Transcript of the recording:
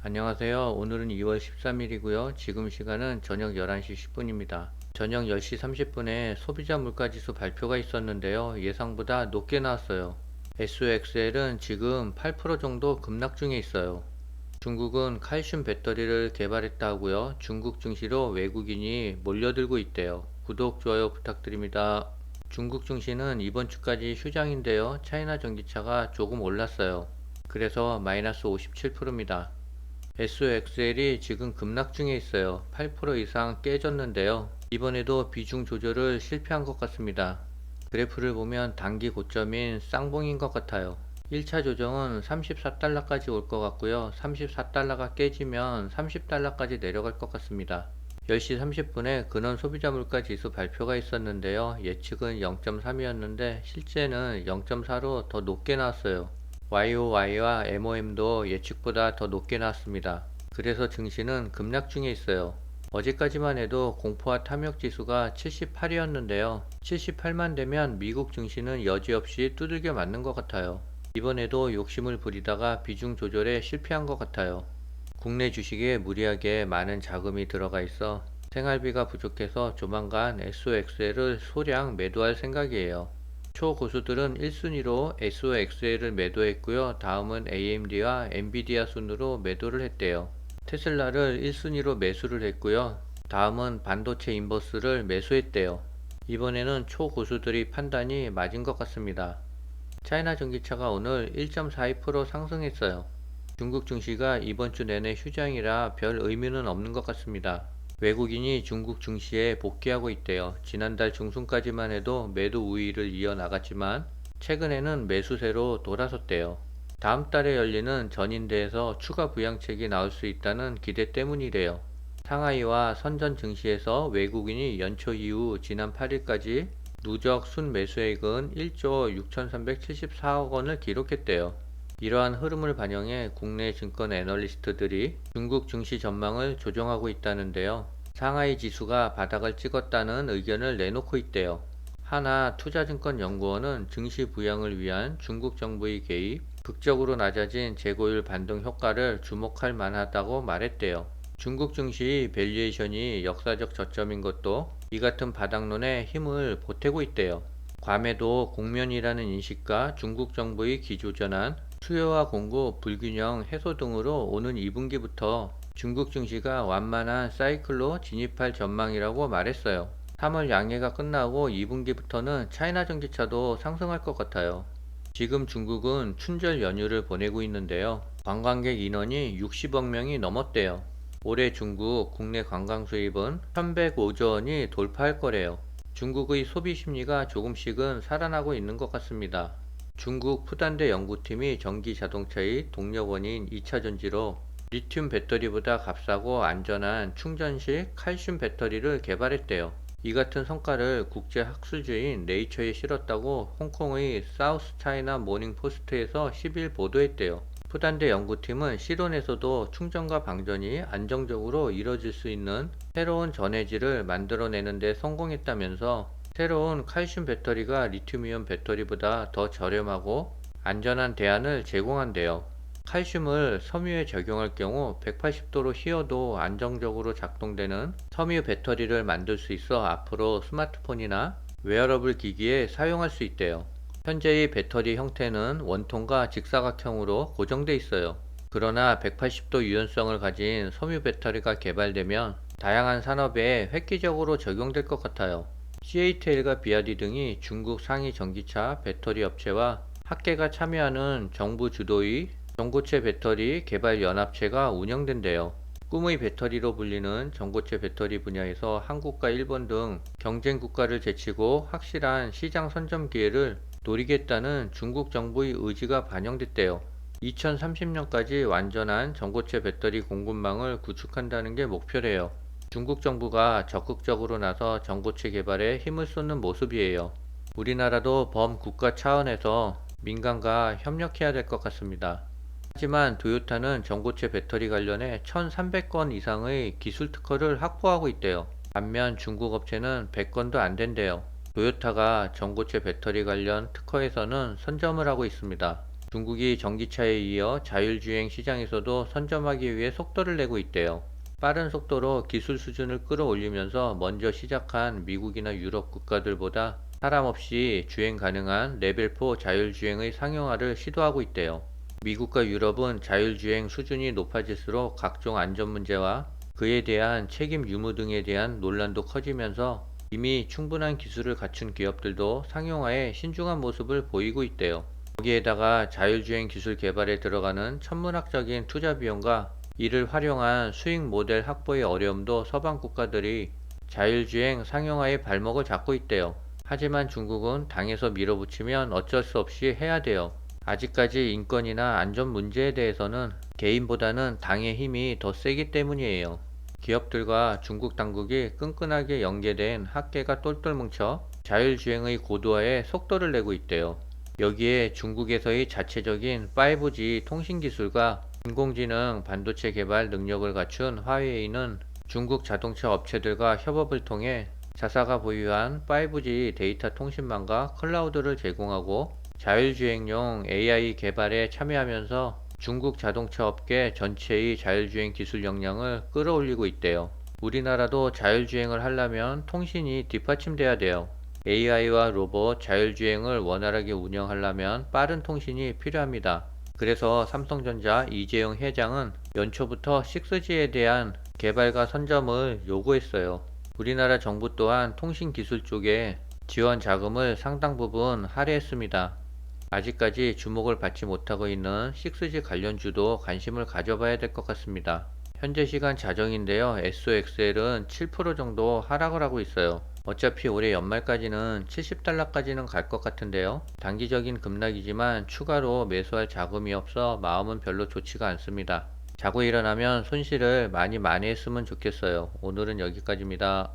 안녕하세요. 오늘은 2월 13일이고요. 지금 시간은 저녁 11시 10분입니다. 저녁 10시 30분에 소비자 물가지수 발표가 있었는데요. 예상보다 높게 나왔어요. SOXL은 지금 8% 정도 급락 중에 있어요. 중국은 칼슘 배터리를 개발했다 하고요. 중국 증시로 외국인이 몰려들고 있대요. 구독, 좋아요 부탁드립니다. 중국 증시는 이번 주까지 휴장인데요. 차이나 전기차가 조금 올랐어요. 그래서 마이너스 57%입니다. SOXL이 지금 급락 중에 있어요. 8% 이상 깨졌는데요. 이번에도 비중 조절을 실패한 것 같습니다. 그래프를 보면 단기 고점인 쌍봉인 것 같아요. 1차 조정은 34달러까지 올 것 같고요. 34달러가 깨지면 30달러까지 내려갈 것 같습니다. 10시 30분에 근원 소비자 물가 지수 발표가 있었는데요. 예측은 0.3이었는데 실제는 0.4로 더 높게 나왔어요. YOY와 MOM도 예측보다 더 높게 나왔습니다. 그래서 증시는 급락 중에 있어요. 어제까지만 해도 공포와 탐욕 지수가 78이었는데요. 78만 되면 미국 증시는 여지없이 두들겨 맞는 것 같아요. 이번에도 욕심을 부리다가 비중 조절에 실패한 것 같아요. 국내 주식에 무리하게 많은 자금이 들어가 있어 생활비가 부족해서 조만간 SOXL을 소량 매도할 생각이에요. 초고수들은 1순위로 SOXL을 매도했고요. 다음은 AMD와 엔비디아 순으로 매도를 했대요. 테슬라를 1순위로 매수를 했고요. 다음은 반도체 인버스를 매수했대요. 이번에는 초고수들이 판단이 맞은 것 같습니다. 차이나 전기차가 오늘 1.42% 상승했어요. 중국 증시가 이번 주 내내 휴장이라 별 의미는 없는 것 같습니다. 외국인이 중국 증시에 복귀하고 있대요. 지난달 중순까지만 해도 매도 우위를 이어나갔지만 최근에는 매수세로 돌아섰대요. 다음 달에 열리는 전인대에서 추가 부양책이 나올 수 있다는 기대 때문이래요. 상하이와 선전 증시에서 외국인이 연초 이후 지난 8일까지 누적 순매수액은 1조 6,374억 원을 기록했대요. 이러한 흐름을 반영해 국내 증권 애널리스트들이 중국 증시 전망을 조정하고 있다는데요. 상하이 지수가 바닥을 찍었다는 의견을 내놓고 있대요. 하나투자증권연구원은 증시 부양을 위한 중국 정부의 개입, 극적으로 낮아진 재고율 반등 효과를 주목할 만하다고 말했대요. 중국 증시 밸류에이션이 역사적 저점인 것도 이 같은 바닥론에 힘을 보태고 있대요. 괌에도 공면이라는 인식과 중국 정부의 기조전환, 수요와 공급 불균형 해소 등으로 오는 2분기부터 중국 증시가 완만한 사이클로 진입할 전망이라고 말했어요. 3월 양해가 끝나고 2분기부터는 차이나 전기차도 상승할 것 같아요. 지금 중국은 춘절 연휴를 보내고 있는데요. 관광객 인원이 60억 명이 넘었대요. 올해 중국 국내 관광 수입은 1105조 원이 돌파할 거래요. 중국의 소비 심리가 조금씩은 살아나고 있는 것 같습니다. 중국 푸단대 연구팀이 전기 자동차의 동력원인 2차 전지로 리튬 배터리보다 값싸고 안전한 충전식 칼슘 배터리를 개발했대요. 이 같은 성과를 국제 학술지인 네이처에 실었다고 홍콩의 사우스 차이나 모닝 포스트에서 10일 보도했대요. 푸단대 연구팀은 실온에서도 충전과 방전이 안정적으로 이뤄질 수 있는 새로운 전해질을 만들어내는 데 성공했다면서 새로운 칼슘 배터리가 리튬이온 배터리보다 더 저렴하고 안전한 대안을 제공한대요. 칼슘을 섬유에 적용할 경우 180도로 휘어도 안정적으로 작동되는 섬유 배터리를 만들 수 있어 앞으로 스마트폰이나 웨어러블 기기에 사용할 수 있대요. 현재의 배터리 형태는 원통과 직사각형으로 고정돼 있어요. 그러나 180도 유연성을 가진 섬유 배터리가 개발되면 다양한 산업에 획기적으로 적용될 것 같아요. CATL과 비아디 등이 중국 상위 전기차 배터리 업체와 학계가 참여하는 정부 주도의 전고체 배터리 개발 연합체가 운영된대요. 꿈의 배터리로 불리는 전고체 배터리 분야에서 한국과 일본 등 경쟁 국가를 제치고 확실한 시장 선점 기회를 노리겠다는 중국 정부의 의지가 반영됐대요. 2030년까지 완전한 전고체 배터리 공급망을 구축한다는 게 목표래요. 중국 정부가 적극적으로 나서 전고체 개발에 힘을 쏟는 모습이에요. 우리나라도 범국가 차원에서 민간과 협력해야 될 것 같습니다. 하지만 도요타는 전고체 배터리 관련해 1,300건 이상의 기술 특허를 확보하고 있대요. 반면 중국 업체는 100건도 안 된대요. 도요타가 전고체 배터리 관련 특허에서는 선점을 하고 있습니다. 중국이 전기차에 이어 자율주행 시장에서도 선점하기 위해 속도를 내고 있대요. 빠른 속도로 기술 수준을 끌어올리면서 먼저 시작한 미국이나 유럽 국가들보다 사람 없이 주행 가능한 레벨 4 자율주행의 상용화를 시도하고 있대요. 미국과 유럽은 자율주행 수준이 높아질수록 각종 안전 문제와 그에 대한 책임 유무 등에 대한 논란도 커지면서 이미 충분한 기술을 갖춘 기업들도 상용화에 신중한 모습을 보이고 있대요. 거기에다가 자율주행 기술 개발에 들어가는 천문학적인 투자 비용과 이를 활용한 수익 모델 확보의 어려움도 서방 국가들이 자율주행 상용화의 발목을 잡고 있대요. 하지만 중국은 당에서 밀어붙이면 어쩔 수 없이 해야 돼요. 아직까지 인권이나 안전 문제에 대해서는 개인보다는 당의 힘이 더 세기 때문이에요. 기업들과 중국 당국이 끈끈하게 연계된 학계가 똘똘 뭉쳐 자율주행의 고도화에 속도를 내고 있대요. 여기에 중국에서의 자체적인 5G 통신기술과 인공지능 반도체 개발 능력을 갖춘 화웨이는 중국 자동차 업체들과 협업을 통해 자사가 보유한 5G 데이터 통신망과 클라우드를 제공하고 자율주행용 AI 개발에 참여하면서 중국 자동차 업계 전체의 자율주행 기술 역량을 끌어올리고 있대요. 우리나라도 자율주행을 하려면 통신이 뒷받침돼야 돼요. AI와 로봇 자율주행을 원활하게 운영하려면 빠른 통신이 필요합니다. 그래서 삼성전자 이재용 회장은 연초부터 6G에 대한 개발과 선점을 요구했어요. 우리나라 정부 또한 통신 기술 쪽에 지원 자금을 상당 부분 할애했습니다. 아직까지 주목을 받지 못하고 있는 6G 관련주도 관심을 가져봐야 될 것 같습니다. 현재 시간 자정인데요. SOXL은 7% 정도 하락을 하고 있어요. 어차피 올해 연말까지는 70달러까지는 갈 것 같은데요. 단기적인 급락이지만 추가로 매수할 자금이 없어 마음은 별로 좋지가 않습니다. 자고 일어나면 손실을 많이 만회했으면 좋겠어요. 오늘은 여기까지입니다.